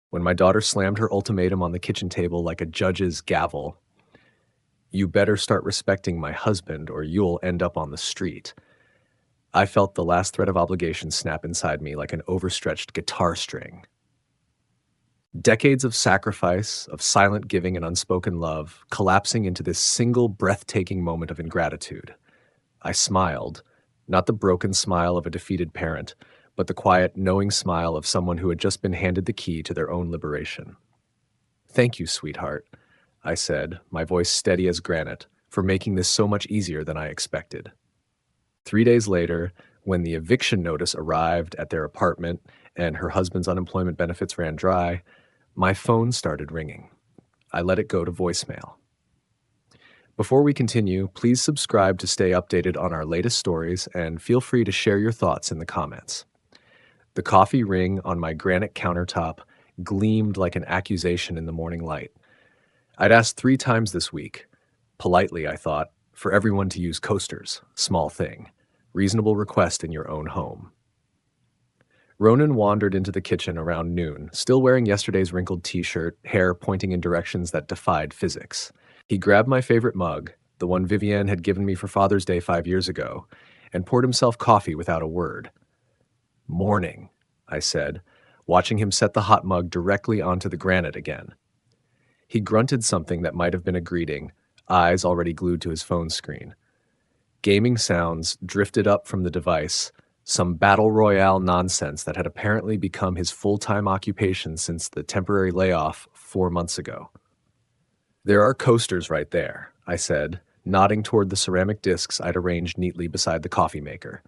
when my daughter slammed her ultimatum on the kitchen table like a judge's gavel. "You better start respecting my husband or you'll end up on the street." I felt the last thread of obligation snap inside me like an overstretched guitar string. Decades of sacrifice, of silent giving and unspoken love, collapsing into this single breathtaking moment of ingratitude. I smiled, not the broken smile of a defeated parent, but the quiet, knowing smile of someone who had just been handed the key to their own liberation. "Thank you, sweetheart," I said, my voice steady as granite, for making this so much easier than I expected. 3 days later, when the eviction notice arrived at their apartment and her husband's unemployment benefits ran dry, my phone started ringing. I let it go to voicemail. Before we continue, please subscribe to stay updated on our latest stories and feel free to share your thoughts in the comments. The coffee ring on my granite countertop gleamed like an accusation in the morning light. I'd asked 3 times this week, politely I thought, for everyone to use coasters, small thing, reasonable request in your own home. Ronan wandered into the kitchen around noon, still wearing yesterday's wrinkled t-shirt, hair pointing in directions that defied physics. He grabbed my favorite mug, the one Vivienne had given me for Father's Day 5 years ago, and poured himself coffee without a word. "Morning," I said, watching him set the hot mug directly onto the granite again. He grunted something that might have been a greeting, eyes already glued to his phone screen. Gaming sounds drifted up from the device, some battle royale nonsense that had apparently become his full-time occupation since the temporary layoff 4 months ago. "There are coasters right there," I said, nodding toward the ceramic discs I'd arranged neatly beside the coffee maker.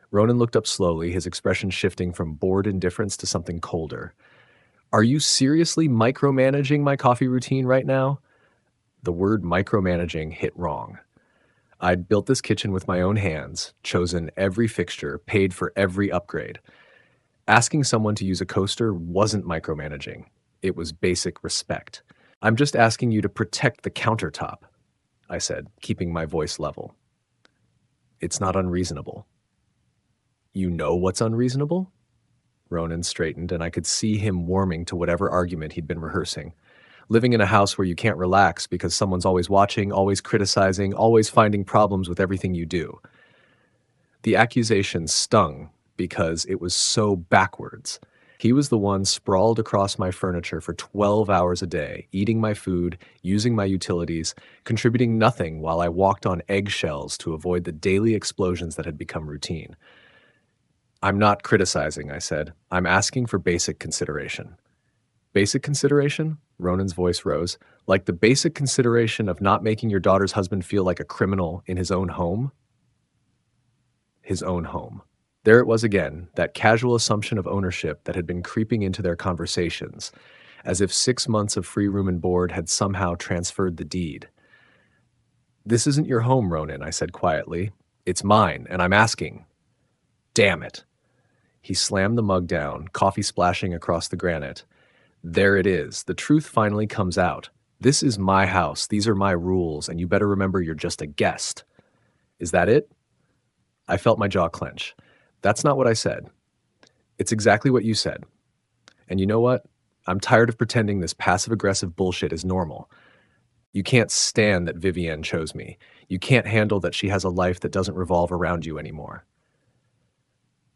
Ronan looked up slowly, his expression shifting from bored indifference to something colder. "Are you seriously micromanaging my coffee routine right now?" The word micromanaging hit wrong. I'd built this kitchen with my own hands, chosen every fixture, paid for every upgrade. Asking someone to use a coaster wasn't micromanaging. It was basic respect. "I'm just asking you to protect the countertop," I said, keeping my voice level. "It's not unreasonable." "You know what's unreasonable?" Ronan straightened, and I could see him warming to whatever argument he'd been rehearsing. Living in a house where you can't relax because someone's always watching, always criticizing, always finding problems with everything you do. The accusation stung because it was so backwards. He was the one sprawled across my furniture for 12 hours a day, eating my food, using my utilities, contributing nothing while I walked on eggshells to avoid the daily explosions that had become routine. "I'm not criticizing," I said. "I'm asking for basic consideration." "Basic consideration?" Ronan's voice rose. "Like the basic consideration of not making your daughter's husband feel like a criminal in his own home?" His own home. There it was again, that casual assumption of ownership that had been creeping into their conversations, as if 6 months of free room and board had somehow transferred the deed. "This isn't your home, Ronan," I said quietly. "It's mine, and I'm asking." "Damn it." He slammed the mug down, coffee splashing across the granite. "There it is. The truth finally comes out. This is my house, these are my rules, and you better remember you're just a guest." "Is that it?" I felt my jaw clench. "That's not what I said." "It's exactly what you said. And you know what? I'm tired of pretending this passive-aggressive bullshit is normal. You can't stand that Vivienne chose me. You can't handle that she has a life that doesn't revolve around you anymore."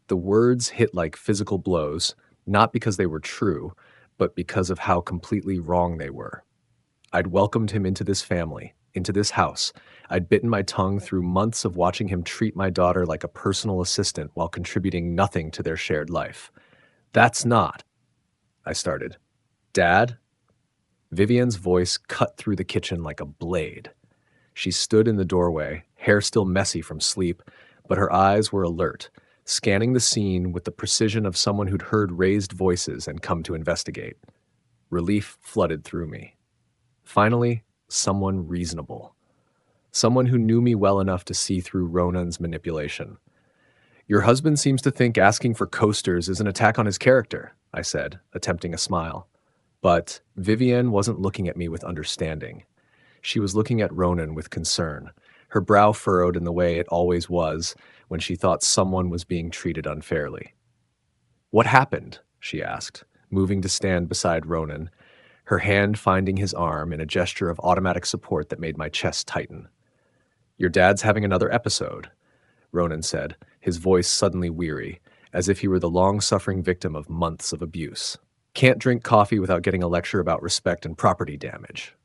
The words hit like physical blows, not because they were true, but because of how completely wrong they were. I'd welcomed him into this family, into this house. I'd bitten my tongue through months of watching him treat my daughter like a personal assistant while contributing nothing to their shared life. "That's not," I started. "Dad?" Vivienne's voice cut through the kitchen like a blade. She stood in the doorway, hair still messy from sleep, but her eyes were alert, scanning the scene with the precision of someone who'd heard raised voices and come to investigate. Relief flooded through me. Finally, someone reasonable. Someone who knew me well enough to see through Ronan's manipulation. "Your husband seems to think asking for coasters is an attack on his character," I said, attempting a smile. But Vivienne wasn't looking at me with understanding. She was looking at Ronan with concern, her brow furrowed in the way it always was when she thought someone was being treated unfairly. "What happened?" she asked, moving to stand beside Ronan, her hand finding his arm in a gesture of automatic support that made my chest tighten. "Your dad's having another episode," Ronan said, his voice suddenly weary, as if he were the long-suffering victim of months of abuse. "Can't drink coffee without getting a lecture about respect and property damage."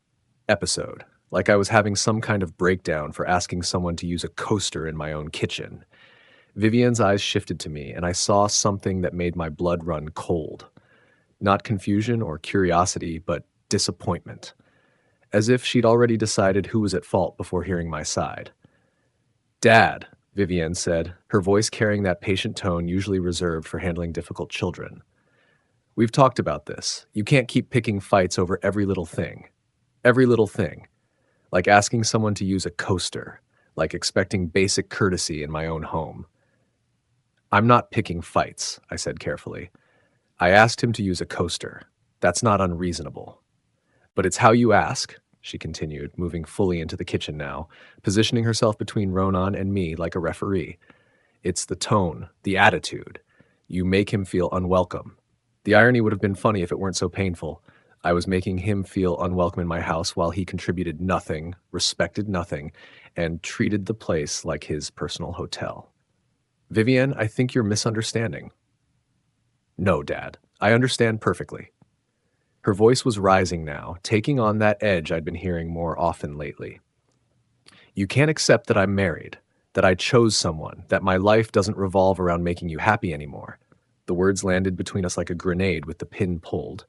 Episode. Like I was having some kind of breakdown for asking someone to use a coaster in my own kitchen. Vivian's eyes shifted to me, and I saw something that made my blood run cold. Not confusion or curiosity, but disappointment. As if she'd already decided who was at fault before hearing my side. "Dad," Vivian said, her voice carrying that patient tone usually reserved for handling difficult children. "We've talked about this. You can't keep picking fights over every little thing. Every little thing. Like asking someone to use a coaster. Like expecting basic courtesy in my own home." "I'm not picking fights," I said carefully. "I asked him to use a coaster. That's not unreasonable. But it's how you ask," she continued, moving fully into the kitchen now, positioning herself between Ronan and me like a referee. "It's the tone, the attitude. You make him feel unwelcome. The irony would have been funny if it weren't so painful. I was making him feel unwelcome in my house while he contributed nothing, respected nothing, and treated the place like his personal hotel. Vivian, I think you're misunderstanding." "No, Dad. I understand perfectly." Her voice was rising now, taking on that edge I'd been hearing more often lately. "You can't accept that I'm married, that I chose someone, that my life doesn't revolve around making you happy anymore." The words landed between us like a grenade with the pin pulled.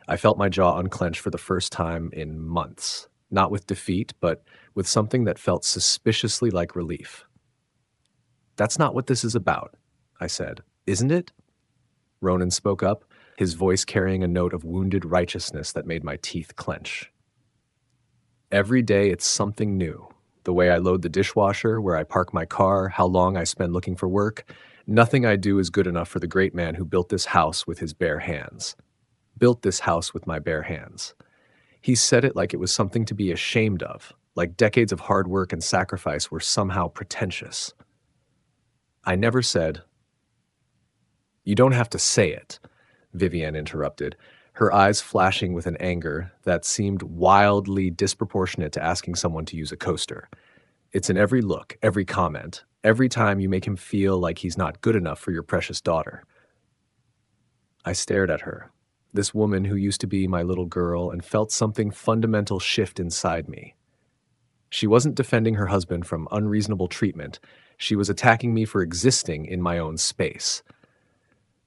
I felt my jaw unclench for the first time in months, not with defeat, but with something that felt suspiciously like relief. "That's not what this is about," I said. "Isn't it?" Ronan spoke up, his voice carrying a note of wounded righteousness that made my teeth clench. "Every day it's something new. The way I load the dishwasher, where I park my car, how long I spend looking for work. Nothing I do is good enough for the great man who built this house with his bare hands. Built this house with my bare hands." He said it like it was something to be ashamed of, like decades of hard work and sacrifice were somehow pretentious. I never said, "You don't have to say it," Vivian interrupted, her eyes flashing with an anger that seemed wildly disproportionate to asking someone to use a coaster. "It's in every look, every comment, every time you make him feel like he's not good enough for your precious daughter." I stared at her, this woman who used to be my little girl, and felt something fundamental shift inside me. She wasn't defending her husband from unreasonable treatment. She was attacking me for existing in my own space.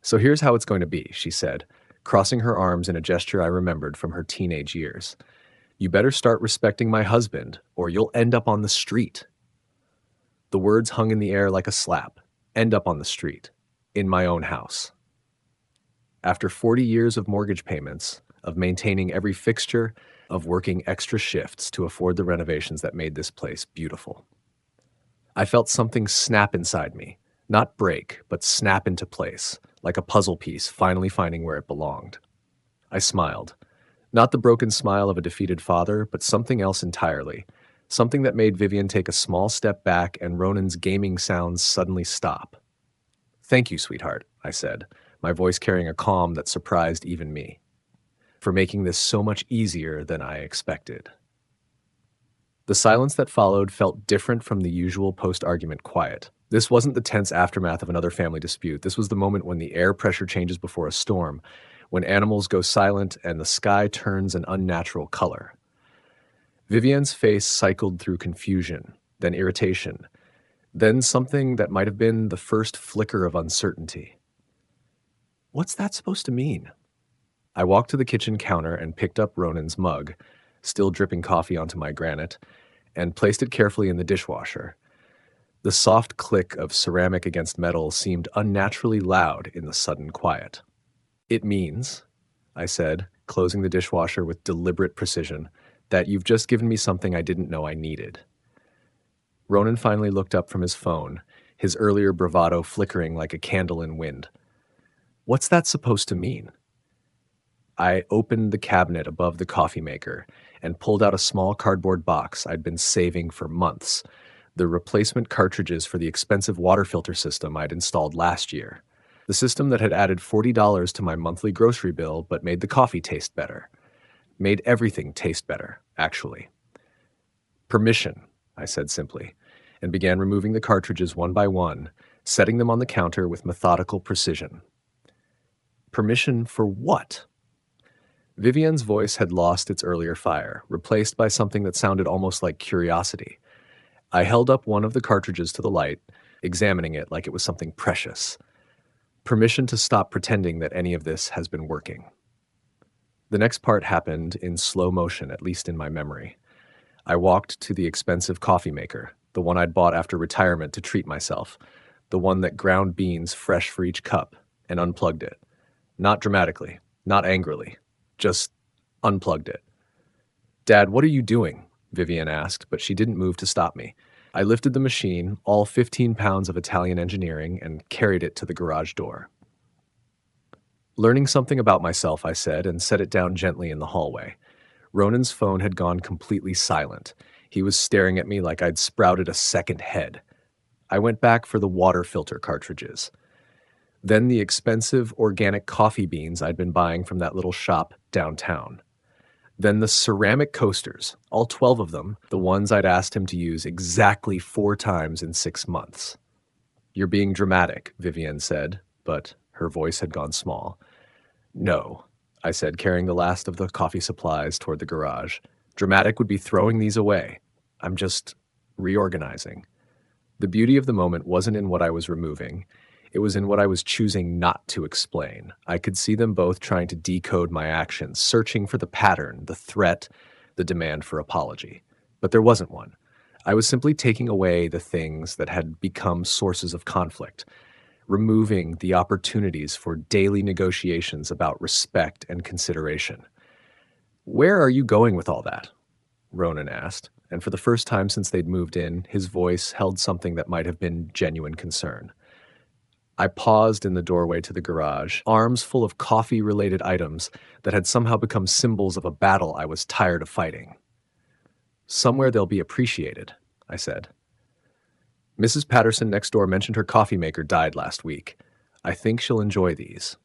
"So here's how it's going to be," she said, crossing her arms in a gesture I remembered from her teenage years. "You better start respecting my husband, or you'll end up on the street." The words hung in the air like a slap. End up on the street. In my own house. After 40 years of mortgage payments, of maintaining every fixture, of working extra shifts to afford the renovations that made this place beautiful. I felt something snap inside me, not break, but snap into place, like a puzzle piece finally finding where it belonged. I smiled. Not the broken smile of a defeated father, but something else entirely. Something that made Vivian take a small step back and Ronan's gaming sounds suddenly stop. "Thank you, sweetheart," I said, my voice carrying a calm that surprised even me, "for making this so much easier than I expected." The silence that followed felt different from the usual post-argument quiet. This wasn't the tense aftermath of another family dispute. This was the moment when the air pressure changes before a storm, when animals go silent and the sky turns an unnatural color. Vivian's face cycled through confusion, then irritation, then something that might have been the first flicker of uncertainty. "What's that supposed to mean?" I walked to the kitchen counter and picked up Ronan's mug, still dripping coffee onto my granite, and placed it carefully in the dishwasher. The soft click of ceramic against metal seemed unnaturally loud in the sudden quiet. "It means," I said, closing the dishwasher with deliberate precision, "that you've just given me something I didn't know I needed." Ronan finally looked up from his phone, his earlier bravado flickering like a candle in wind. "What's that supposed to mean?" I opened the cabinet above the coffee maker and pulled out a small cardboard box I'd been saving for months, the replacement cartridges for the expensive water filter system I'd installed last year. The system that had added $40 to my monthly grocery bill but made the coffee taste better. Made everything taste better, actually. Permission, I said simply, and began removing the cartridges one by one, setting them on the counter with methodical precision. Permission for what? Vivian's voice had lost its earlier fire, replaced by something that sounded almost like curiosity. I held up one of the cartridges to the light, examining it like it was something precious. Permission to stop pretending that any of this has been working. The next part happened in slow motion, at least in my memory. I walked to the expensive coffee maker, the one I'd bought after retirement to treat myself, the one that ground beans fresh for each cup, and unplugged it. Not dramatically, not angrily, just unplugged it. "Dad, what are you doing?" Vivian asked, but she didn't move to stop me. I lifted the machine, all 15 pounds of Italian engineering, and carried it to the garage door. "Learning something about myself," I said, and set it down gently in the hallway. Ronan's phone had gone completely silent. He was staring at me like I'd sprouted a second head. I went back for the water filter cartridges. Then the expensive organic coffee beans I'd been buying from that little shop downtown. Then the ceramic coasters, all 12 of them, the ones I'd asked him to use exactly 4 times in 6 months. "You're being dramatic," Vivian said, but her voice had gone small. "No," I said, carrying the last of the coffee supplies toward the garage. "Dramatic would be throwing these away. I'm just reorganizing." The beauty of the moment wasn't in what I was removing. It was in what I was choosing not to explain. I could see them both trying to decode my actions, searching for the pattern, the threat, the demand for apology. But there wasn't one. I was simply taking away the things that had become sources of conflict, removing the opportunities for daily negotiations about respect and consideration. "Where are you going with all that?" Ronan asked, and for the first time since they'd moved in, his voice held something that might have been genuine concern. I paused in the doorway to the garage, arms full of coffee-related items that had somehow become symbols of a battle I was tired of fighting. "Somewhere they'll be appreciated," I said. "Mrs. Patterson next door mentioned her coffee maker died last week. I think she'll enjoy these."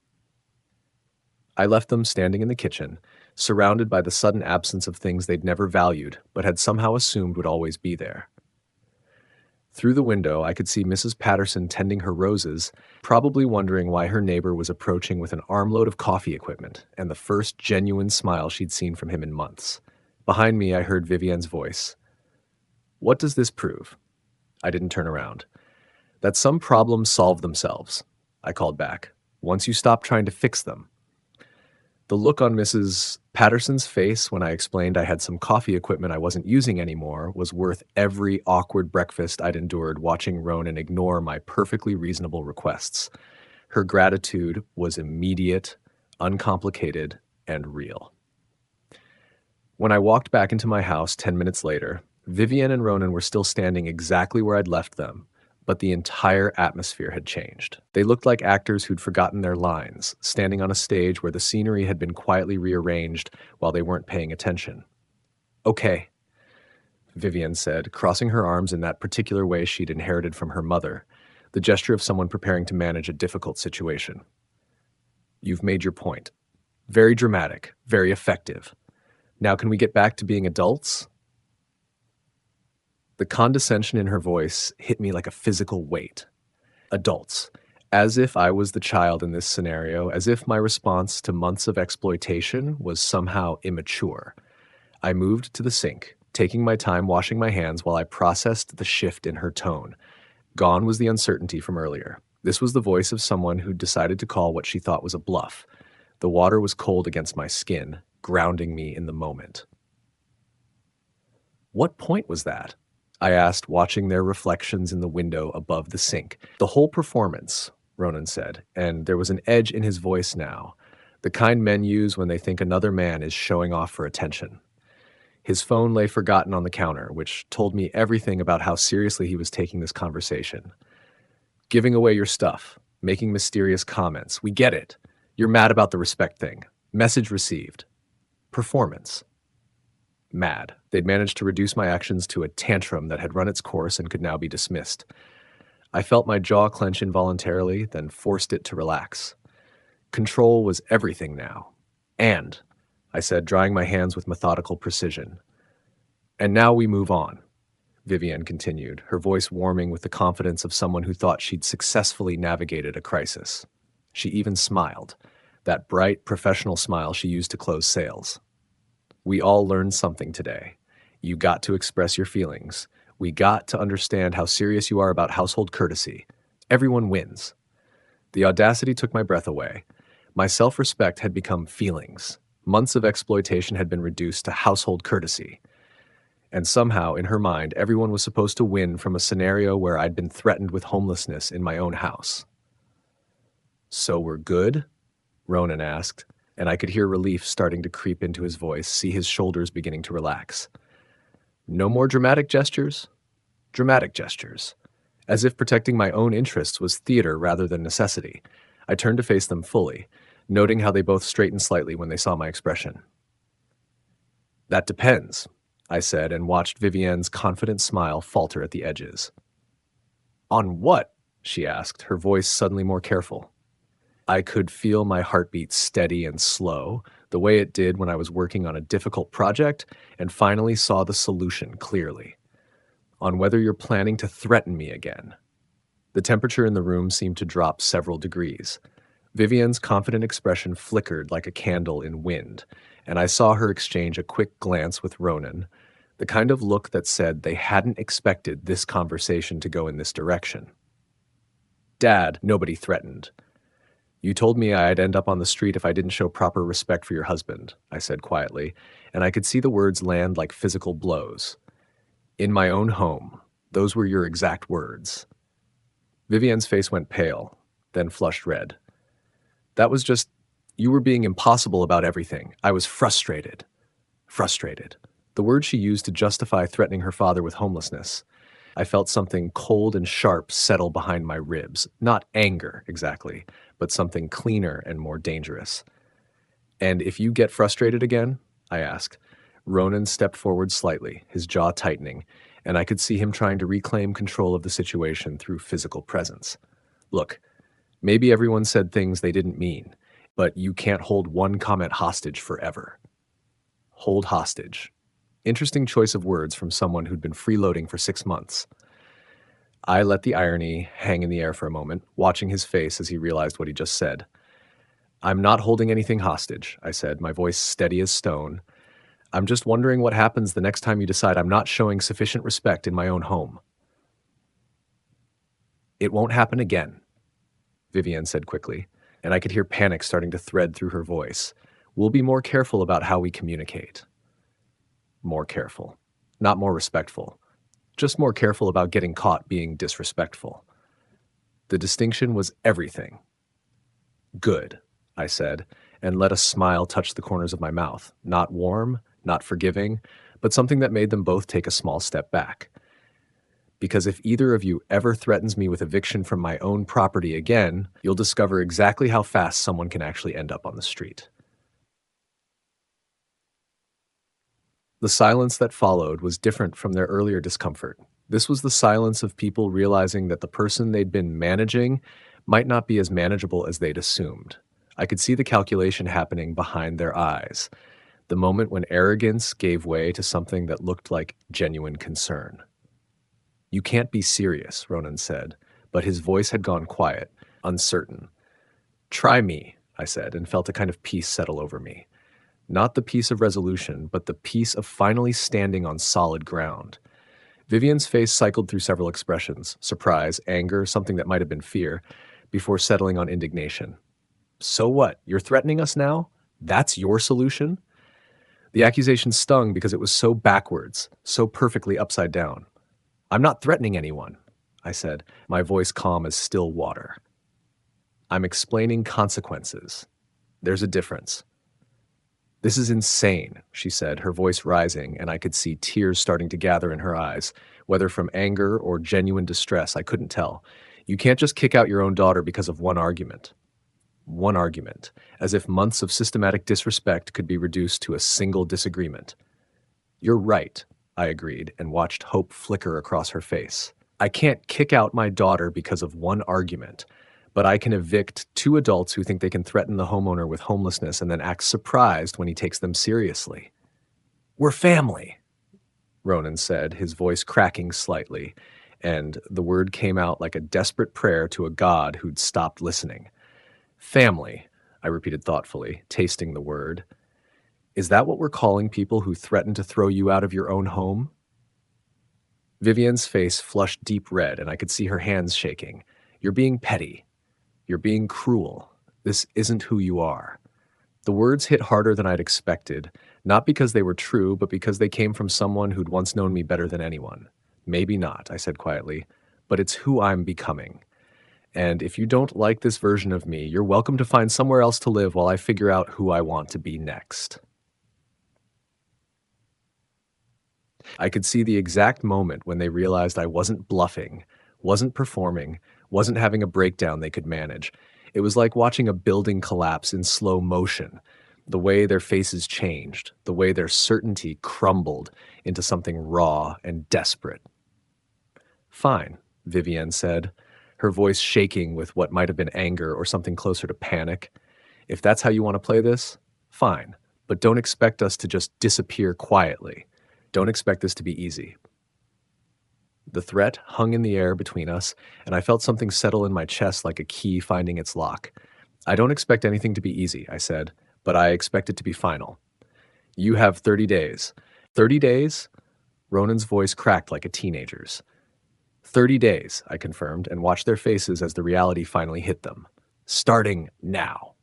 I left them standing in the kitchen, surrounded by the sudden absence of things they'd never valued but had somehow assumed would always be there. Through the window, I could see Mrs. Patterson tending her roses, probably wondering why her neighbor was approaching with an armload of coffee equipment and the first genuine smile she'd seen from him in months. Behind me, I heard Vivian's voice. "What does this prove?" I didn't turn around. "That some problems solve themselves," I called back, "once you stop trying to fix them." The look on Mrs. Patterson's face when I explained I had some coffee equipment I wasn't using anymore was worth every awkward breakfast I'd endured watching Ronan ignore my perfectly reasonable requests. Her gratitude was immediate, uncomplicated, and real. When I walked back into my house 10 minutes later, Vivian and Ronan were still standing exactly where I'd left them, but the entire atmosphere had changed. They looked like actors who'd forgotten their lines, standing on a stage where the scenery had been quietly rearranged while they weren't paying attention. "Okay," Vivian said, crossing her arms in that particular way she'd inherited from her mother, the gesture of someone preparing to manage a difficult situation. "You've made your point. Very dramatic, very effective. Now can we get back to being adults?" The condescension in her voice hit me like a physical weight. Adults. As if I was the child in this scenario, as if my response to months of exploitation was somehow immature. I moved to the sink, taking my time washing my hands while I processed the shift in her tone. Gone was the uncertainty from earlier. This was the voice of someone who'd decided to call what she thought was a bluff. The water was cold against my skin, grounding me in the moment. "What point was that?" I asked, watching their reflections in the window above the sink. "The whole performance," Ronan said, and there was an edge in his voice now, the kind men use when they think another man is showing off for attention. His phone lay forgotten on the counter, which told me everything about how seriously he was taking this conversation. "Giving away your stuff, making mysterious comments. We get it. You're mad about the respect thing. Message received. Performance. Mad. They'd managed to reduce my actions to a tantrum that had run its course and could now be dismissed. I felt my jaw clench involuntarily, then forced it to relax. Control was everything now. And, I said, drying my hands with methodical precision. And now we move on, Vivienne continued, her voice warming with the confidence of someone who thought she'd successfully navigated a crisis. She even smiled, that bright, professional smile she used to close sales. We all learned something today. You got to express your feelings. We got to understand how serious you are about household courtesy. Everyone wins. The audacity took my breath away. My self-respect had become feelings. Months of exploitation had been reduced to household courtesy. And somehow, in her mind, everyone was supposed to win from a scenario where I'd been threatened with homelessness in my own house. "So we're good?" Ronan asked, and I could hear relief starting to creep into his voice, see his shoulders beginning to relax. "No more dramatic gestures?" Dramatic gestures. As if protecting my own interests was theater rather than necessity. I turned to face them fully, noting how they both straightened slightly when they saw my expression. "That depends," I said, and watched Vivienne's confident smile falter at the edges. "On what?" she asked, her voice suddenly more careful. I could feel my heartbeat steady and slow, the way it did when I was working on a difficult project, and finally saw the solution clearly. On whether you're planning to threaten me again. The temperature in the room seemed to drop several degrees. Vivienne's confident expression flickered like a candle in wind, and I saw her exchange a quick glance with Ronan, the kind of look that said they hadn't expected this conversation to go in this direction. "Dad, nobody threatened. You told me I'd end up on the street if I didn't show proper respect for your husband," I said quietly, and I could see the words land like physical blows. "In my own home. Those were your exact words." Vivienne's face went pale, then flushed red. "That was just, you were being impossible about everything. I was frustrated." Frustrated. The word she used to justify threatening her father with homelessness. I felt something cold and sharp settle behind my ribs. Not anger, exactly, but something cleaner and more dangerous. "And if you get frustrated again?" I asked. Ronan stepped forward slightly, his jaw tightening, and I could see him trying to reclaim control of the situation through physical presence. "Look, maybe everyone said things they didn't mean, but you can't hold one comment hostage forever." Hold hostage. Interesting choice of words from someone who'd been freeloading for 6 months. I let the irony hang in the air for a moment, watching his face as he realized what he just said. "I'm not holding anything hostage," I said, my voice steady as stone. "I'm just wondering what happens the next time you decide I'm not showing sufficient respect in my own home." "It won't happen again," Vivienne said quickly, and I could hear panic starting to thread through her voice. "We'll be more careful about how we communicate." More careful. Not more respectful. Just more careful about getting caught being disrespectful. The distinction was everything. "Good," I said, and let a smile touch the corners of my mouth. Not warm, not forgiving, but something that made them both take a small step back. Because if either of you ever threatens me with eviction from my own property again, you'll discover exactly how fast someone can actually end up on the street. The silence that followed was different from their earlier discomfort. This was the silence of people realizing that the person they'd been managing might not be as manageable as they'd assumed. I could see the calculation happening behind their eyes, the moment when arrogance gave way to something that looked like genuine concern. "You can't be serious," Ronan said, but his voice had gone quiet, uncertain. "Try me," I said, and felt a kind of peace settle over me. Not the peace of resolution, but the peace of finally standing on solid ground. Vivienne's face cycled through several expressions, surprise, anger, something that might have been fear, before settling on indignation. "So what? You're threatening us now? That's your solution?" The accusation stung because it was so backwards, so perfectly upside down. "I'm not threatening anyone," I said, my voice calm as still water. "I'm explaining consequences. There's a difference." "This is insane," she said, her voice rising, and I could see tears starting to gather in her eyes, whether from anger or genuine distress, I couldn't tell. "You can't just kick out your own daughter because of one argument." One argument, as if months of systematic disrespect could be reduced to a single disagreement. "You're right," I agreed, and watched hope flicker across her face. I can't kick out my daughter because of one argument, but I can evict two adults who think they can threaten the homeowner with homelessness and then act surprised when he takes them seriously. We're family, Ronan said, his voice cracking slightly, and the word came out like a desperate prayer to a god who'd stopped listening. Family, I repeated thoughtfully, tasting the word. Is that what we're calling people who threaten to throw you out of your own home? Vivian's face flushed deep red, and I could see her hands shaking. You're being petty. You're being cruel. This isn't who you are. The words hit harder than I'd expected, not because they were true, but because they came from someone who'd once known me better than anyone. Maybe not, I said quietly, but it's who I'm becoming. And if you don't like this version of me, you're welcome to find somewhere else to live while I figure out who I want to be next. I could see the exact moment when they realized I wasn't bluffing, wasn't performing, wasn't having a breakdown they could manage. It was like watching a building collapse in slow motion. The way their faces changed, the way their certainty crumbled into something raw and desperate. Fine, Vivienne said, her voice shaking with what might have been anger or something closer to panic. If that's how you want to play this, fine, but don't expect us to just disappear quietly. Don't expect this to be easy. The threat hung in the air between us, and I felt something settle in my chest like a key finding its lock. I don't expect anything to be easy, I said, but I expect it to be final. You have 30 days. 30 days? Ronan's voice cracked like a teenager's. 30 days, I confirmed, and watched their faces as the reality finally hit them. Starting now.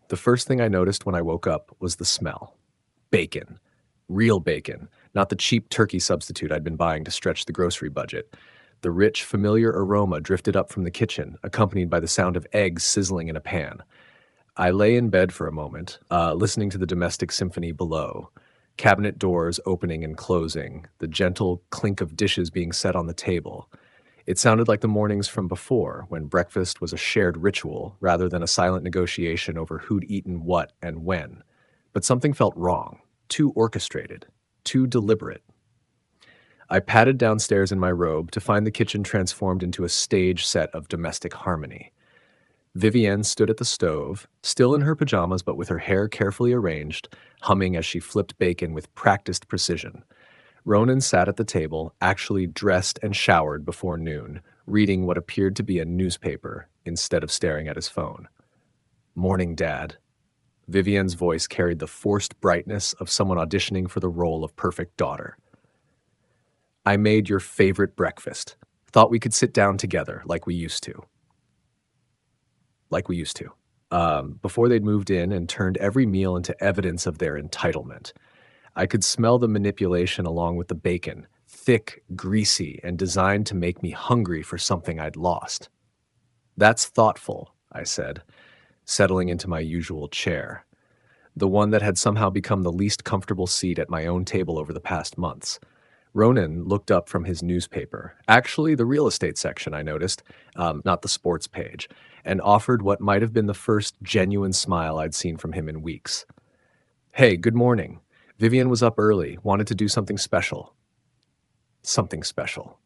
The first thing I noticed when I woke up was the smell. Bacon. Real bacon, not the cheap turkey substitute I'd been buying to stretch the grocery budget. The rich, familiar aroma drifted up from the kitchen, accompanied by the sound of eggs sizzling in a pan. I lay in bed for a moment, listening to the domestic symphony below. Cabinet doors opening and closing, the gentle clink of dishes being set on the table. It sounded like the mornings from before, when breakfast was a shared ritual rather than a silent negotiation over who'd eaten what and when. But something felt wrong. Too orchestrated, too deliberate. I padded downstairs in my robe to find the kitchen transformed into a stage set of domestic harmony. Vivienne stood at the stove, still in her pajamas but with her hair carefully arranged, humming as she flipped bacon with practiced precision. Ronan sat at the table, actually dressed and showered before noon, reading what appeared to be a newspaper instead of staring at his phone. Morning, Dad. Vivienne's voice carried the forced brightness of someone auditioning for the role of perfect daughter. I made your favorite breakfast. Thought we could sit down together like we used to. Before they'd moved in and turned every meal into evidence of their entitlement. I could smell the manipulation along with the bacon, thick, greasy, and designed to make me hungry for something I'd lost. That's thoughtful, I said, settling into my usual chair, the one that had somehow become the least comfortable seat at my own table over the past months. Ronan looked up from his newspaper, actually the real estate section, I noticed, not the sports page, and offered what might have been the first genuine smile I'd seen from him in weeks. Hey, good morning. Vivian was up early, wanted to do something special. Something special.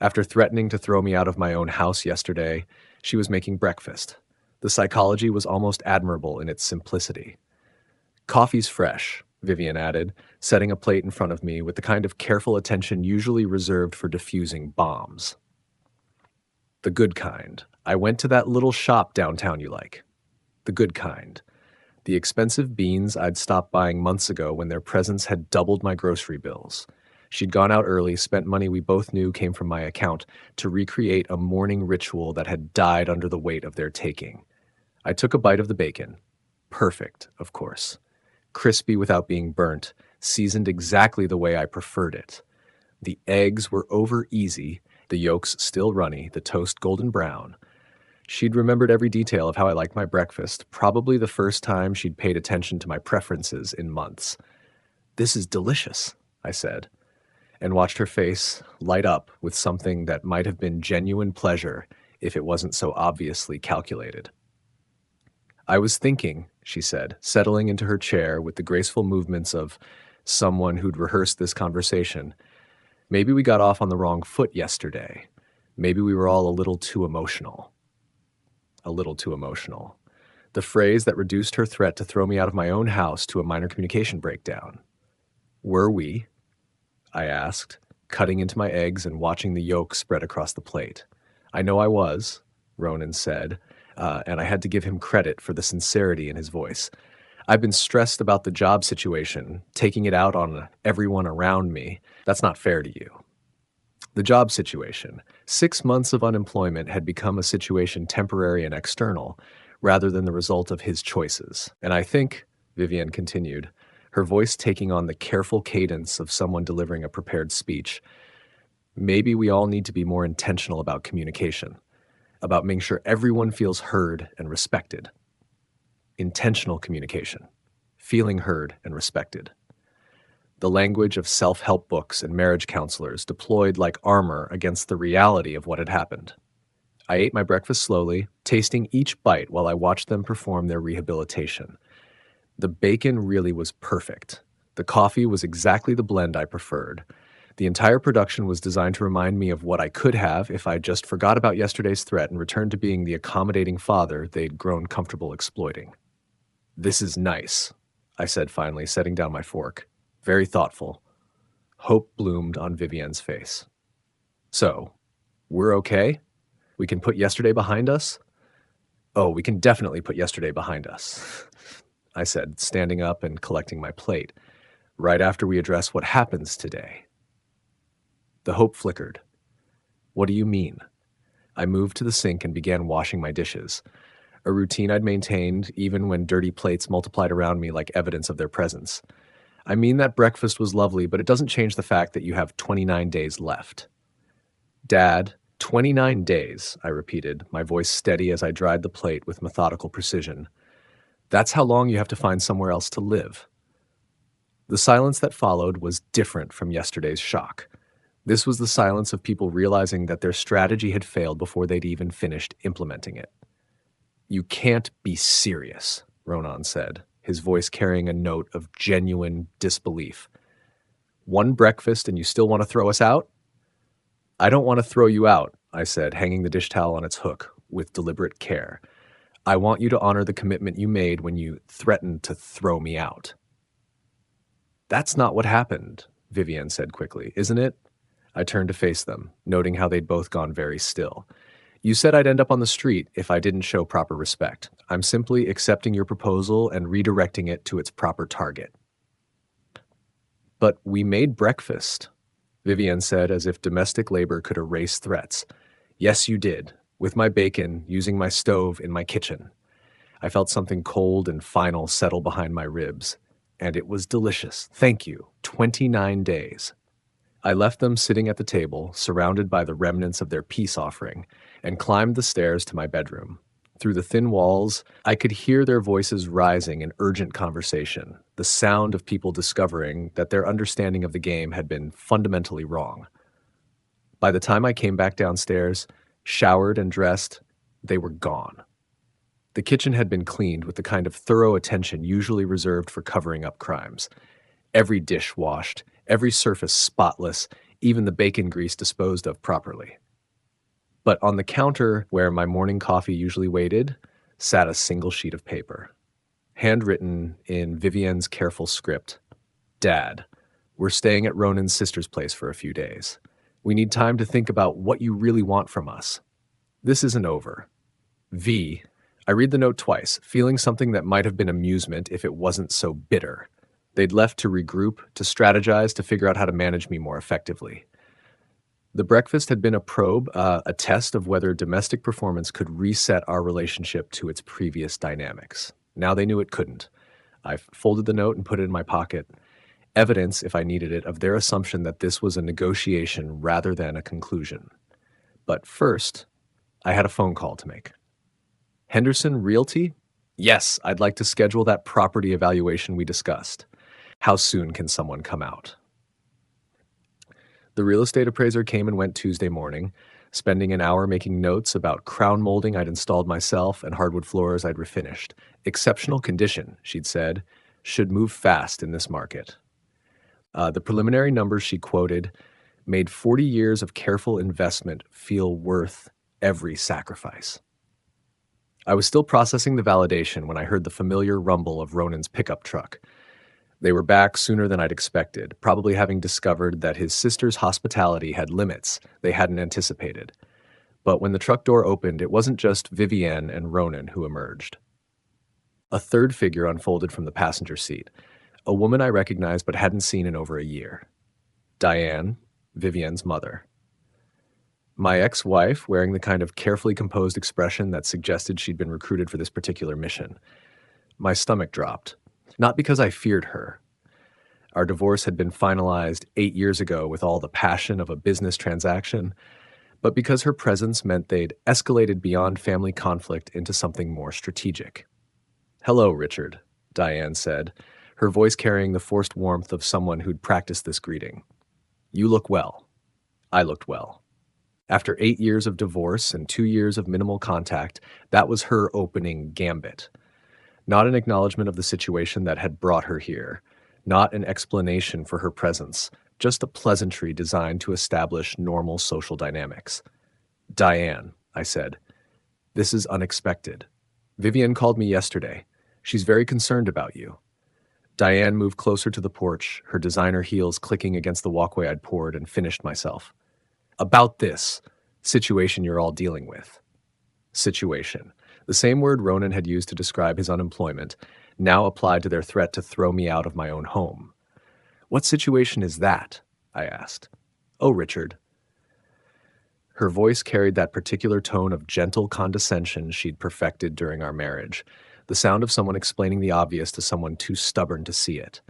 After threatening to throw me out of my own house yesterday, she was making breakfast. The psychology was almost admirable in its simplicity. Coffee's fresh, Vivian added, setting a plate in front of me with the kind of careful attention usually reserved for diffusing bombs. The good kind. I went to that little shop downtown you like. The good kind. The expensive beans I'd stopped buying months ago when their presence had doubled my grocery bills. She'd gone out early, spent money we both knew came from my account, to recreate a morning ritual that had died under the weight of their taking. I took a bite of the bacon. Perfect, of course. Crispy without being burnt, seasoned exactly the way I preferred it. The eggs were over easy, the yolks still runny, the toast golden brown. She'd remembered every detail of how I liked my breakfast, probably the first time she'd paid attention to my preferences in months. This is delicious, I said, and watched her face light up with something that might have been genuine pleasure if it wasn't so obviously calculated. I was thinking, she said, settling into her chair with the graceful movements of someone who'd rehearsed this conversation. Maybe we got off on the wrong foot yesterday. Maybe we were all a little too emotional. A little too emotional. The phrase that reduced her threat to throw me out of my own house to a minor communication breakdown. Were we? I asked, cutting into my eggs and watching the yolk spread across the plate. I know I was, Ronan said, and I had to give him credit for the sincerity in his voice. I've been stressed about the job situation, taking it out on everyone around me. That's not fair to you. The job situation. 6 months of unemployment had become a situation temporary and external, rather than the result of his choices. And I think, Vivian continued, her voice taking on the careful cadence of someone delivering a prepared speech, maybe we all need to be more intentional about communication, about making sure everyone feels heard and respected. Intentional communication, feeling heard and respected. The language of self-help books and marriage counselors deployed like armor against the reality of what had happened. I ate my breakfast slowly, tasting each bite while I watched them perform their rehabilitation. The bacon really was perfect. The coffee was exactly the blend I preferred. The entire production was designed to remind me of what I could have if I just forgot about yesterday's threat and returned to being the accommodating father they'd grown comfortable exploiting. "This is nice," I said finally, setting down my fork. Very thoughtful. Hope bloomed on Vivian's face. "So, we're okay? We can put yesterday behind us?" "Oh, we can definitely put yesterday behind us," I said, standing up and collecting my plate, "right after we address what happens today." The hope flickered. "What do you mean?" I moved to the sink and began washing my dishes, a routine I'd maintained even when dirty plates multiplied around me like evidence of their presence. "I mean that breakfast was lovely, but it doesn't change the fact that you have 29 days left." "Dad, 29 days," I repeated, my voice steady as I dried the plate with methodical precision. "That's how long you have to find somewhere else to live." The silence that followed was different from yesterday's shock. This was the silence of people realizing that their strategy had failed before they'd even finished implementing it. "You can't be serious," Ronan said, his voice carrying a note of genuine disbelief. "One breakfast and you still want to throw us out?" "I don't want to throw you out," I said, hanging the dish towel on its hook with deliberate care. "I want you to honor the commitment you made when you threatened to throw me out." "That's not what happened," Vivian said quickly, "isn't it?" I turned to face them, noting how they'd both gone very still. "You said I'd end up on the street if I didn't show proper respect. I'm simply accepting your proposal and redirecting it to its proper target." "But we made breakfast," Vivian said as if domestic labor could erase threats. "Yes, you did, with my bacon, using my stove in my kitchen." I felt something cold and final settle behind my ribs. And it was delicious. Thank you. 29 days. I left them sitting at the table, surrounded by the remnants of their peace offering, and climbed the stairs to my bedroom. Through the thin walls, I could hear their voices rising in urgent conversation, the sound of people discovering that their understanding of the game had been fundamentally wrong. By the time I came back downstairs, showered and dressed, they were gone. The kitchen had been cleaned with the kind of thorough attention usually reserved for covering up crimes. Every dish washed, every surface spotless, even the bacon grease disposed of properly. But on the counter where my morning coffee usually waited, sat a single sheet of paper. Handwritten in Vivian's careful script. "Dad, we're staying at Ronan's sister's place for a few days. We need time to think about what you really want from us. This isn't over. V." I read the note twice, feeling something that might have been amusement if it wasn't so bitter. They'd left to regroup, to strategize, to figure out how to manage me more effectively. The breakfast had been a probe, a test of whether domestic performance could reset our relationship to its previous dynamics. Now they knew it couldn't. I folded the note and put it in my pocket. Evidence, if I needed it, of their assumption that this was a negotiation rather than a conclusion. But first, I had a phone call to make. "Henderson Realty? Yes, I'd like to schedule that property evaluation we discussed. How soon can someone come out?" The real estate appraiser came and went Tuesday morning, spending an hour making notes about crown molding I'd installed myself and hardwood floors I'd refinished. "Exceptional condition," she'd said. "Should move fast in this market." The preliminary numbers she quoted made 40 years of careful investment feel worth every sacrifice. I was still processing the validation when I heard the familiar rumble of Ronan's pickup truck. They were back sooner than I'd expected, probably having discovered that his sister's hospitality had limits they hadn't anticipated. But when the truck door opened, it wasn't just Vivienne and Ronan who emerged. A third figure unfolded from the passenger seat, a woman I recognized but hadn't seen in over a year. Diane, Vivienne's mother. My ex-wife, wearing the kind of carefully composed expression that suggested she'd been recruited for this particular mission. My stomach dropped. Not because I feared her. Our divorce had been finalized 8 years ago with all the passion of a business transaction, but because her presence meant they'd escalated beyond family conflict into something more strategic. "Hello, Richard," Diane said, her voice carrying the forced warmth of someone who'd practiced this greeting. "You look well." I looked well. After 8 years of divorce and 2 years of minimal contact, that was her opening gambit. Not an acknowledgement of the situation that had brought her here, not an explanation for her presence, just a pleasantry designed to establish normal social dynamics. "Diane," I said, "this is unexpected. Vivienne called me yesterday. She's very concerned about you." Diane moved closer to the porch, her designer heels clicking against the walkway I'd poured, and finished myself. "About this situation you're all dealing with." Situation. The same word Ronan had used to describe his unemployment, now applied to their threat to throw me out of my own home. "What situation is that?" I asked. "Oh, Richard." Her voice carried that particular tone of gentle condescension she'd perfected during our marriage, the sound of someone explaining the obvious to someone too stubborn to see it.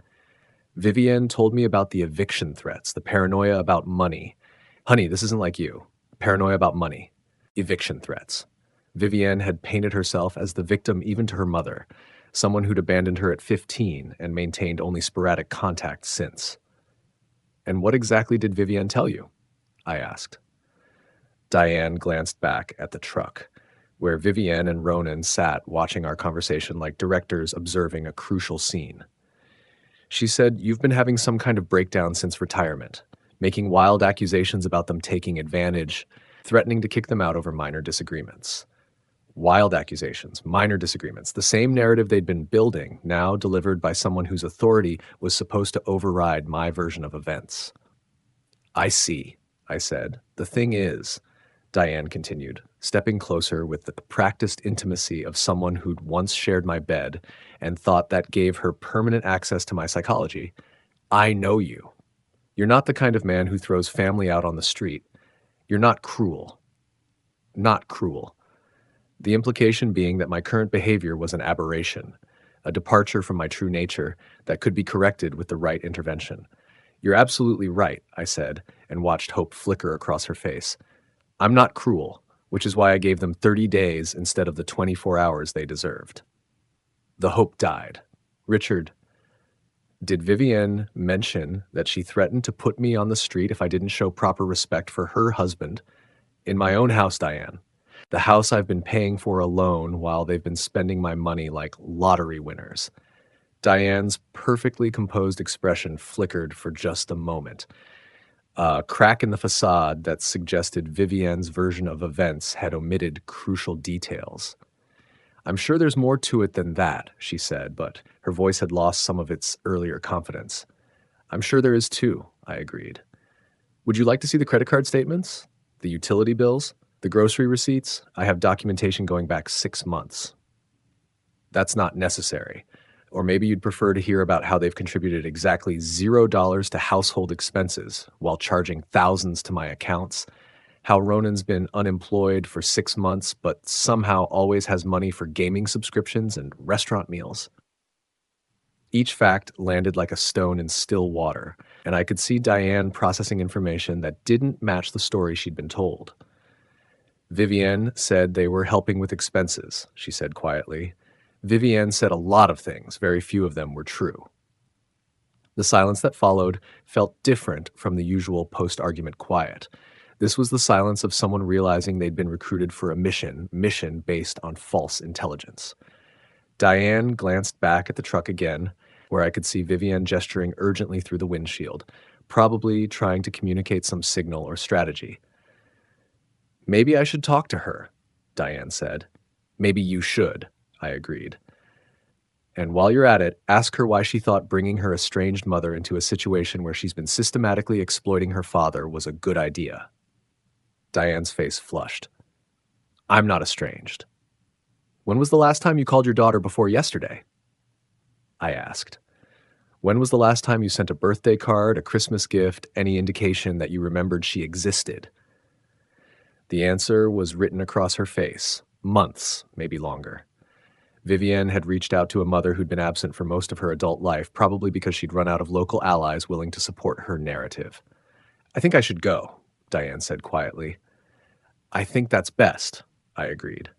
"Vivienne told me about the eviction threats, the paranoia about money. Honey, this isn't like you. Paranoia about money. Eviction threats." Vivienne had painted herself as the victim even to her mother, someone who'd abandoned her at 15 and maintained only sporadic contact since. "And what exactly did Vivienne tell you?" I asked. Diane glanced back at the truck, where Vivienne and Ronan sat watching our conversation like directors observing a crucial scene. She said, "You've been having some kind of breakdown since retirement, making wild accusations about them taking advantage, threatening to kick them out over minor disagreements." Wild accusations, minor disagreements, the same narrative they'd been building, now delivered by someone whose authority was supposed to override my version of events. "I see," I said. "The thing is," Diane continued, stepping closer with the practiced intimacy of someone who'd once shared my bed and thought that gave her permanent access to my psychology, "I know you. You're not the kind of man who throws family out on the street. You're not cruel. Not cruel." The implication being that my current behavior was an aberration, a departure from my true nature that could be corrected with the right intervention. "You're absolutely right," I said, and watched hope flicker across her face. "I'm not cruel, which is why I gave them 30 days instead of the 24 hours they deserved." The hope died. "Richard, did Vivienne mention that she threatened to put me on the street if I didn't show proper respect for her husband? In my own house, Diane. The house I've been paying for alone while they've been spending my money like lottery winners." Diane's perfectly composed expression flickered for just a moment. A crack in the facade that suggested Vivienne's version of events had omitted crucial details. "I'm sure there's more to it than that," she said, but her voice had lost some of its earlier confidence. "I'm sure there is too," I agreed. "Would you like to see the credit card statements? The utility bills? The grocery receipts? I have documentation going back 6 months." "That's not necessary. Or maybe you'd prefer to hear about how they've contributed exactly $0 to household expenses while charging thousands to my accounts. How Ronan's been unemployed for 6 months, but somehow always has money for gaming subscriptions and restaurant meals." Each fact landed like a stone in still water, and I could see Diane processing information that didn't match the story she'd been told. "Vivienne said they were helping with expenses," she said quietly. "Vivienne said a lot of things, very few of them were true." The silence that followed felt different from the usual post-argument quiet. This was the silence of someone realizing they'd been recruited for a mission based on false intelligence. Diane glanced back at the truck again, where I could see Vivienne gesturing urgently through the windshield, probably trying to communicate some signal or strategy. Maybe I should talk to her, Diane said. Maybe you should, I agreed. And while you're at it, ask her why she thought bringing her estranged mother into a situation where she's been systematically exploiting her father was a good idea. Diane's face flushed. I'm not estranged. When was the last time you called your daughter before yesterday? I asked. When was the last time you sent a birthday card, a Christmas gift, any indication that you remembered she existed? The answer was written across her face. Months, maybe longer. Vivienne had reached out to a mother who'd been absent for most of her adult life, probably because she'd run out of local allies willing to support her narrative. I think I should go, Diane said quietly. I think that's best, I agreed.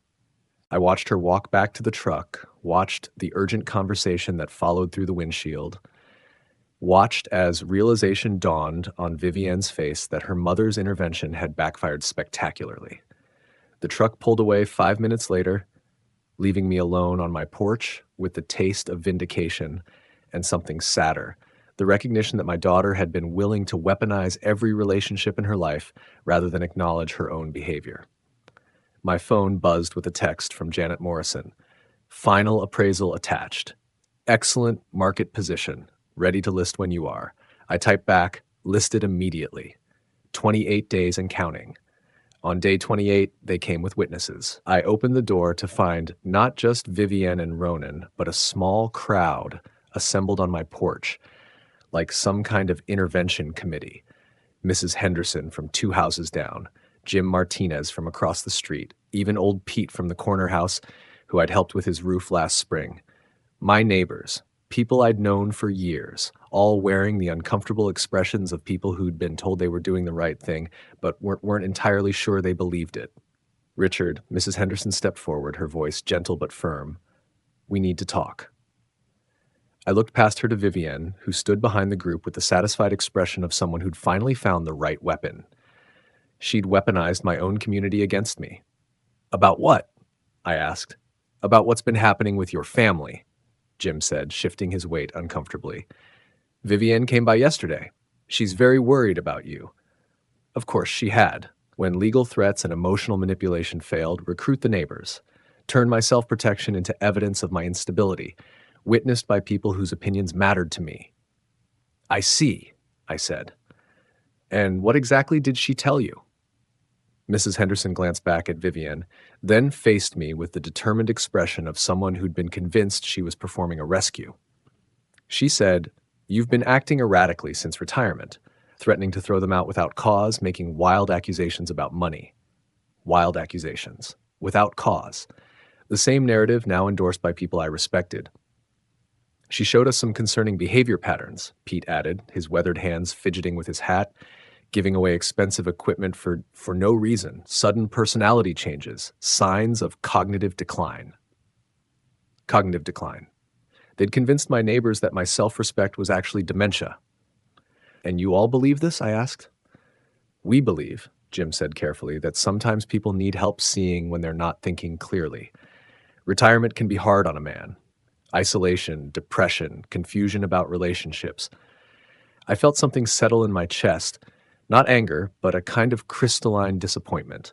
I watched her walk back to the truck, watched the urgent conversation that followed through the windshield, watched as realization dawned on Vivienne's face that her mother's intervention had backfired spectacularly. The truck pulled away 5 minutes later, leaving me alone on my porch with the taste of vindication and something sadder, the recognition that my daughter had been willing to weaponize every relationship in her life rather than acknowledge her own behavior. My phone buzzed with a text from Janet Morrison. Final appraisal attached. Excellent market position. Ready to list when you are. I typed back, listed immediately. 28 days and counting. On day 28, they came with witnesses. I opened the door to find not just Vivienne and Ronan, but a small crowd assembled on my porch, like some kind of intervention committee. Mrs. Henderson from 2 houses down, Jim Martinez from across the street, even old Pete from the corner house, who I'd helped with his roof last spring. My neighbors, people I'd known for years, all wearing the uncomfortable expressions of people who'd been told they were doing the right thing, but weren't entirely sure they believed it. Richard, Mrs. Henderson stepped forward, her voice gentle but firm. We need to talk. I looked past her to Vivienne, who stood behind the group with the satisfied expression of someone who'd finally found the right weapon. She'd weaponized my own community against me. About what? I asked. About what's been happening with your family, Jim said, shifting his weight uncomfortably. Vivienne came by yesterday. She's very worried about you. Of course she had. When legal threats and emotional manipulation failed, recruit the neighbors. Turn my self-protection into evidence of my instability, witnessed by people whose opinions mattered to me. I see, I said. And what exactly did she tell you? Mrs. Henderson glanced back at Vivienne, then faced me with the determined expression of someone who'd been convinced she was performing a rescue. She said, You've been acting erratically since retirement, threatening to throw them out without cause, making wild accusations about money. Wild accusations. Without cause. The same narrative now endorsed by people I respected. She showed us some concerning behavior patterns, Pete added, his weathered hands fidgeting with his hat, giving away expensive equipment for no reason, sudden personality changes, signs of cognitive decline. Cognitive decline. They'd convinced my neighbors that my self-respect was actually dementia. And you all believe this? I asked. We believe, Jim said carefully, that sometimes people need help seeing when they're not thinking clearly. Retirement can be hard on a man. Isolation, depression, confusion about relationships. I felt something settle in my chest. Not anger, but a kind of crystalline disappointment.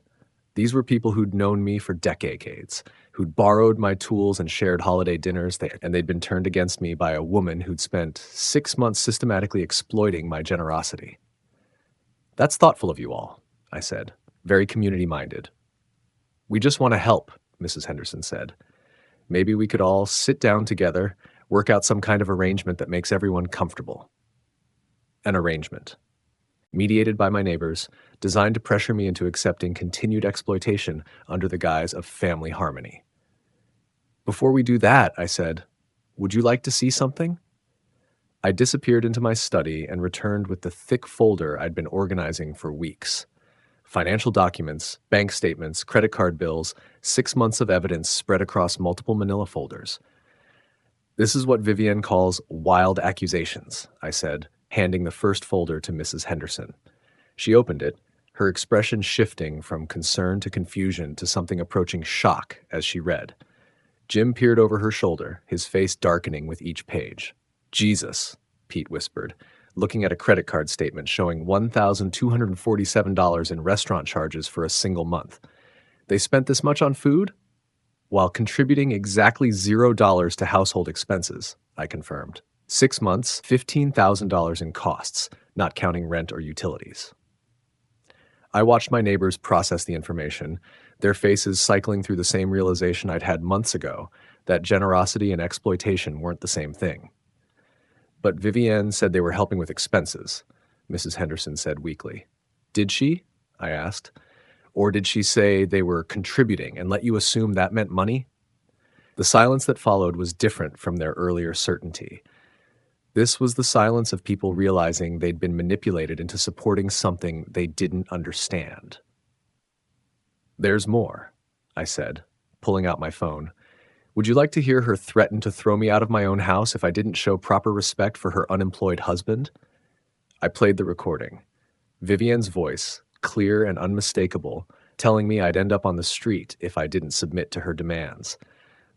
These were people who'd known me for decades, who'd borrowed my tools and shared holiday dinners, and they'd been turned against me by a woman who'd spent 6 months systematically exploiting my generosity. That's thoughtful of you all, I said, very community-minded. We just want to help, Mrs. Henderson said. Maybe we could all sit down together, work out some kind of arrangement that makes everyone comfortable. An arrangement. Mediated by my neighbors, designed to pressure me into accepting continued exploitation under the guise of family harmony. Before we do that, I said, would you like to see something? I disappeared into my study and returned with the thick folder I'd been organizing for weeks. Financial documents, bank statements, credit card bills, 6 months of evidence spread across multiple manila folders. This is what Vivienne calls wild accusations, I said, handing the first folder to Mrs. Henderson. She opened it, her expression shifting from concern to confusion to something approaching shock as she read. Jim peered over her shoulder, his face darkening with each page. Jesus, Pete whispered. looking at a credit card statement showing $1,247 in restaurant charges for a single month. They spent this much on food while contributing exactly $0 to household expenses, I confirmed. 6 months, $15,000 in costs, not counting rent or utilities. I watched my neighbors process the information, their faces cycling through the same realization I'd had months ago, that generosity and exploitation weren't the same thing. But Vivienne said they were helping with expenses, Mrs. Henderson said weakly. Did she? I asked. Or did she say they were contributing and let you assume that meant money? The silence that followed was different from their earlier certainty. This was the silence of people realizing they'd been manipulated into supporting something they didn't understand. There's more, I said, pulling out my phone. Would you like to hear her threaten to throw me out of my own house if I didn't show proper respect for her unemployed husband? I played the recording. Vivienne's voice, clear and unmistakable, telling me I'd end up on the street if I didn't submit to her demands.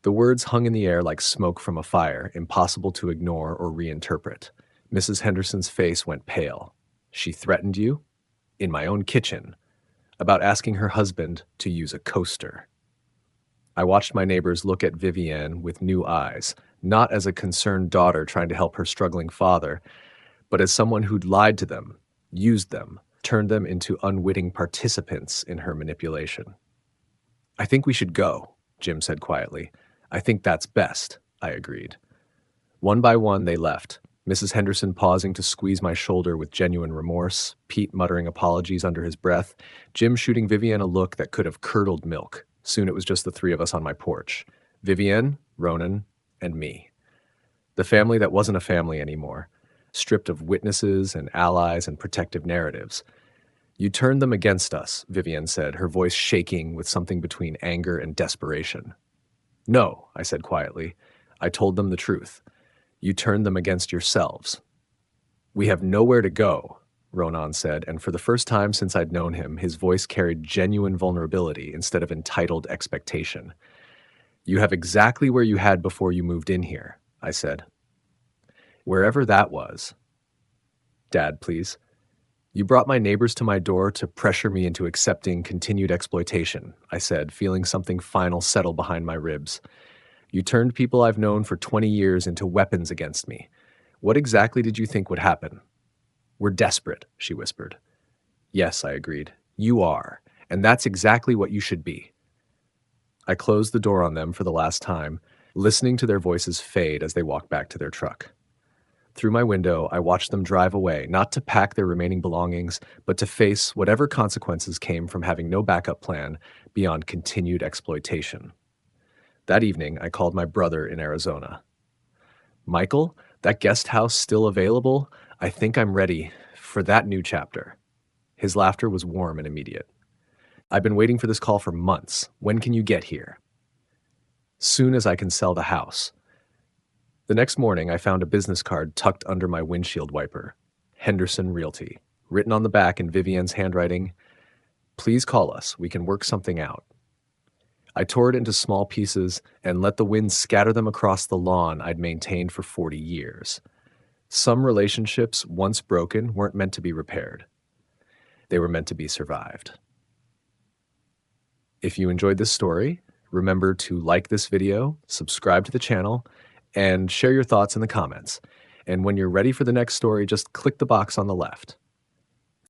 The words hung in the air like smoke from a fire, impossible to ignore or reinterpret. Mrs. Henderson's face went pale. She threatened you? In my own kitchen. About asking her husband to use a coaster. I watched my neighbors look at Vivienne with new eyes, not as a concerned daughter trying to help her struggling father, but as someone who'd lied to them, used them, turned them into unwitting participants in her manipulation. I think we should go, Jim said quietly. I think that's best, I agreed. One by one, they left, Mrs. Henderson pausing to squeeze my shoulder with genuine remorse, Pete muttering apologies under his breath, Jim shooting Vivienne a look that could have curdled milk. Soon it was just the three of us on my porch. Vivienne, Ronan, and me. The family that wasn't a family anymore, stripped of witnesses and allies and protective narratives. You turned them against us, Vivienne said, her voice shaking with something between anger and desperation. No, I said quietly. I told them the truth. You turned them against yourselves. We have nowhere to go, Ronan said, and for the first time since I'd known him, his voice carried genuine vulnerability instead of entitled expectation. You have exactly where you had before you moved in here, I said. Wherever that was. Dad, please. You brought my neighbors to my door to pressure me into accepting continued exploitation, I said, feeling something final settle behind my ribs. You turned people I've known for 20 years into weapons against me. What exactly did you think would happen? We're desperate, she whispered. Yes, I agreed. You are, and that's exactly what you should be. I closed the door on them for the last time, listening to their voices fade as they walked back to their truck. Through my window, I watched them drive away, not to pack their remaining belongings, but to face whatever consequences came from having no backup plan beyond continued exploitation. That evening, I called my brother in Arizona. Michael, that guest house still available? I think I'm ready for that new chapter. His laughter was warm and immediate. I've been waiting for this call for months. When can you get here? Soon as I can sell the house. The next morning, I found a business card tucked under my windshield wiper. Henderson Realty. Written on the back in Vivienne's handwriting, please call us. We can work something out. I tore it into small pieces and let the wind scatter them across the lawn I'd maintained for 40 years. Some relationships, once broken, weren't meant to be repaired. They were meant to be survived. If you enjoyed this story, remember to like this video, subscribe to the channel, and share your thoughts in the comments. And when you're ready for the next story, just click the box on the left.